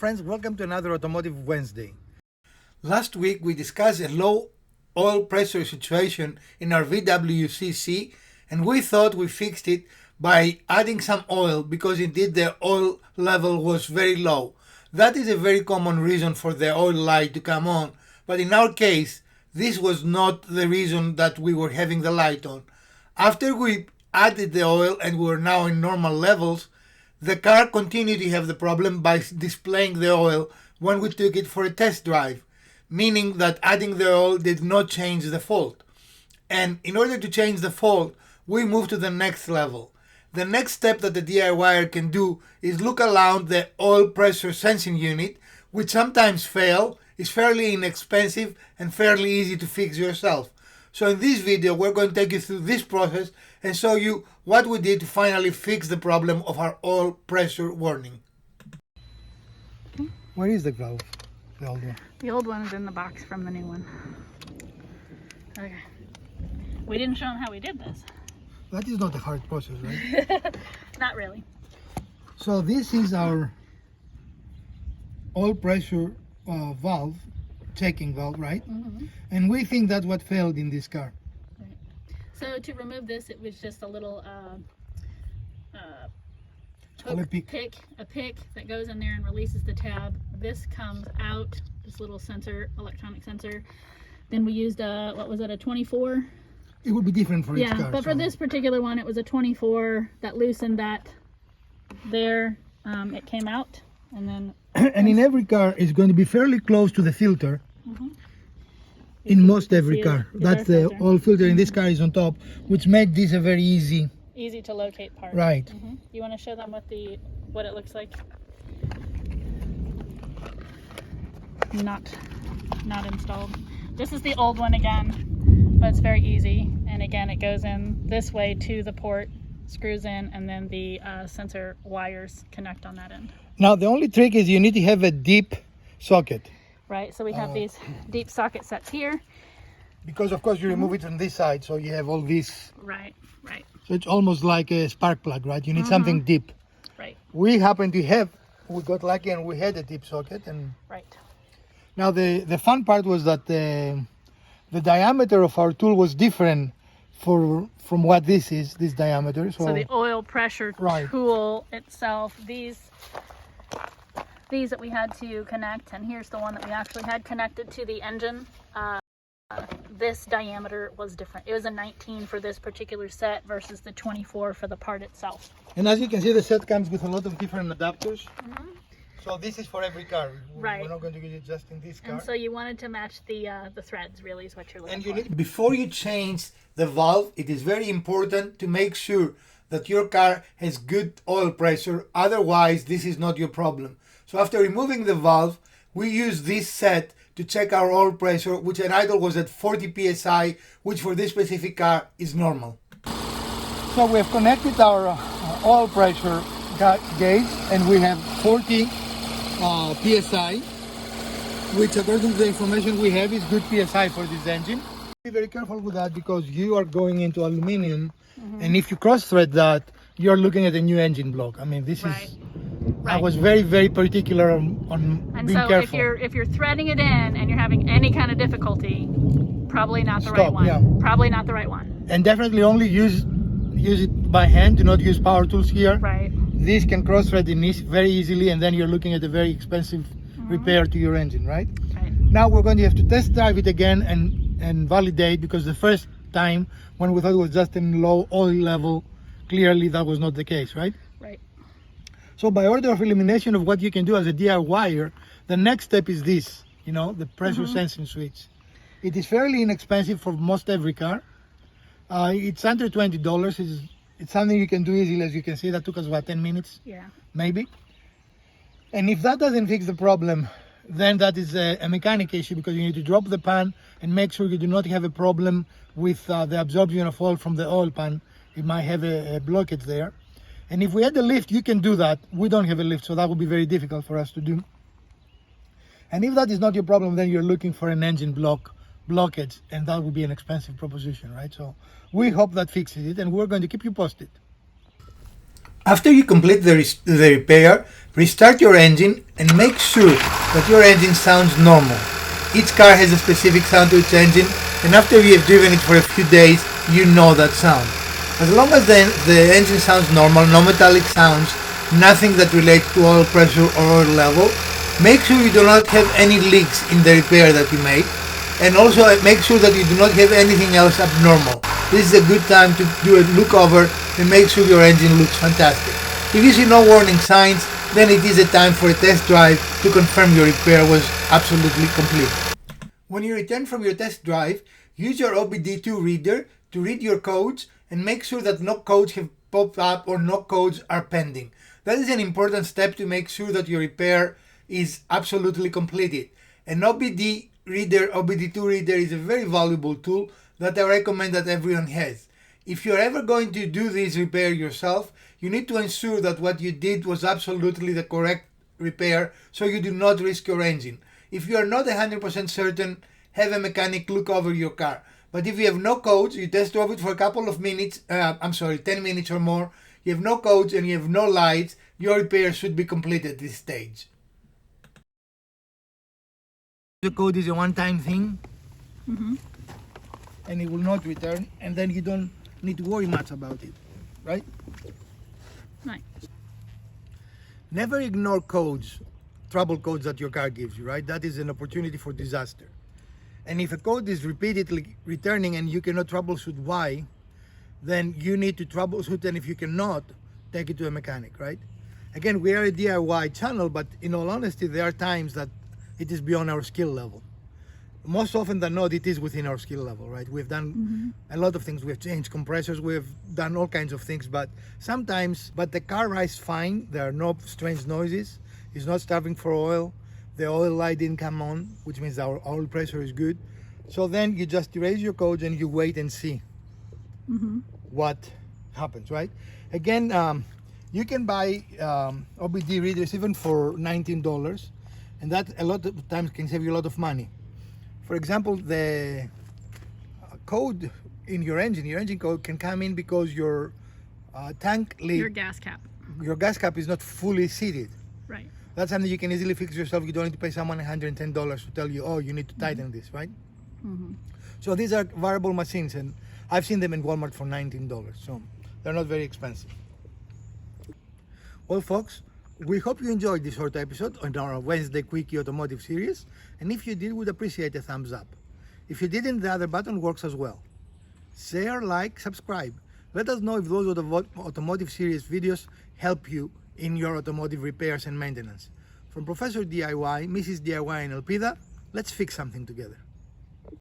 friends, welcome to another Automotive Wednesday. Last week we discussed a low oil pressure situation in our VWCC, and we thought we fixed it by adding some oil because indeed the oil level was very low. That is a very common reason for the oil light to come on, but in our case this was not the reason that we were having the light on. After we added the oil and we were now in normal levels, the car continued to have the problem by displaying the oil when we took it for a test drive, meaning that adding the oil did not change the fault. And in order to change the fault, we moved to the next level. The next step that the DIYer can do is look around the oil pressure sensing unit, which sometimes fail, is fairly inexpensive and fairly easy to fix yourself. So in this video, we're going to take you through this process and show you what we did to finally fix the problem of our oil pressure warning. Where is the valve? The old one. The old one is in the box from the new one. Okay. We didn't show them how we did this. That is not a hard process, right? Not really. So this is our oil pressure valve, checking valve, right? Mm-hmm. And we think that's what failed in this car. Right. So to remove this, it was just a little Call it pick. a pick that goes in there and releases the tab. This comes out, this little sensor, electronic sensor. Then we used what was it, a 24? It would be different for each car. Yeah, but for so- this particular one, it was a 24 that loosened that there. It came out, and then And in every car, it's going to be fairly close to the filter. Mhm. In most every see it car. is That's our the filter. oil filter. In this car is on top, which makes this a very easy. easy to locate part. Right. You want to show them what it looks like? Not installed. This is the old one again, but it's very easy. And again, it goes in this way to the port, screws in, and then the sensor wires connect on that end. Now the only trick is you need to have a deep socket, Right. So we have these deep socket sets here. because of course you remove it on this side, so you have all this. Right. Right. So it's almost like a spark plug, right? You need something deep. Right. We happen to have, we got lucky and we had a deep socket. And Right. now the fun part was that the diameter of our tool was different from what this diameter. So the oil pressure Right. tool itself, these that we had to connect, and here's the one that we actually had connected to the engine. This diameter was different. It was a 19 for this particular set versus the 24 for the part itself. And as you can see, the set comes with a lot of different adapters. So this is for every car. Right. We're not going to use it just in this car. And so you wanted to match the threads, really, is what you're looking And for. you need, Before you change the valve, it is very important to make sure that your car has good oil pressure, otherwise this is not your problem. So after removing the valve, we use this set to check our oil pressure, which at idle was at 40 psi, which for this specific car is normal. So we have connected our oil pressure gauge, and we have 40 psi, which according to the information we have is good psi for this engine. Be very careful with that because you are going into aluminum, and if you cross thread that, you're looking at a new engine block. I mean, this Right. is. Right. I was very, very particular on And being so careful. if you're threading it in and you're having any kind of difficulty, probably not the right Stop, one. yeah. Probably not the right one. And definitely only use it by hand. Do not use power tools here. Right. This can cross thread in this very easily, and then you're looking at a very expensive repair to your engine, right? Right. Now we're going to have to test drive it again and validate, because the first time when we thought it was just in low oil level, clearly that was not the case, right? Right. So by order of elimination of what you can do as a DIYer, the next step is this, the pressure sensing switch. It is fairly inexpensive for most every car. It's under $20. It's something you can do easily. As you can see, that took us, 10 minutes? Yeah. Maybe. And if that doesn't fix the problem, then that is a mechanic issue, because you need to drop the pan and make sure you do not have a problem with the absorption of oil from the oil pan. It might have a blockage there. And if we had a lift, you can do that. We don't have a lift, so that would be very difficult for us to do. And if that is not your problem, then you're looking for an engine blockage, and that would be an expensive proposition, right? So we hope that fixes it, and we're going to keep you posted. After you complete the repair, restart your engine and make sure that your engine sounds normal. Each car has a specific sound to its engine, and after you have driven it for a few days, you know that sound. As long as the engine sounds normal, no metallic sounds, nothing that relates to oil pressure or oil level, make sure you do not have any leaks in the repair that you made, and also make sure that you do not have anything else abnormal. This is a good time to do a look over and make sure your engine looks fantastic. If you see no warning signs, then it is a time for a test drive to confirm your repair was absolutely complete. When you return from your test drive, use your OBD2 reader to read your codes and make sure that no codes have popped up or no codes are pending. That is an important step to make sure that your repair is absolutely completed. An OBD reader, OBD2 reader, is a very valuable tool that I recommend that everyone has. If you're ever going to do this repair yourself, you need to ensure that what you did was absolutely the correct repair so you do not risk your engine. If you are not 100% certain, have a mechanic look over your car. But if you have no codes, you test drove it for a couple of minutes, 10 minutes or more, you have no codes and you have no lights, your repair should be complete at this stage. The code is a one-time thing, and it will not return, and then you don't need to worry much about it, right? Right. Never ignore codes, trouble codes that your car gives you, right? That is an opportunity for disaster. And if a code is repeatedly returning and you cannot troubleshoot why, then you need to troubleshoot, and if you cannot, take it to a mechanic, right? Again, we are a DIY channel, but in all honesty, there are times that it is beyond our skill level. Most often than not, it is within our skill level, right? We've done a lot of things. We've changed compressors, we've done all kinds of things, but the car rides fine. There are no strange noises. It's not starving for oil. The oil light didn't come on, which means our oil pressure is good. So then you just erase your codes and you wait and see what happens, right? Again, you can buy OBD readers even for $19, and that a lot of times can save you a lot of money. For example, the code in your engine code can come in because your tank leak, Your gas cap. your gas cap is not fully seated. Right. That's something you can easily fix yourself. You don't need to pay someone $110 to tell you, oh, you need to tighten this, right? So these are variable machines, and I've seen them in Walmart for $19, so they're not very expensive. Well, folks, we hope you enjoyed this short episode on our Wednesday Quickie Automotive series, and if you did, we'd appreciate a thumbs up. If you didn't, the other button works as well. Share, like, subscribe. Let us know if those automotive series videos help you in your automotive repairs and maintenance. From Professor DIY, Mrs. DIY, and Elpida, let's fix something together.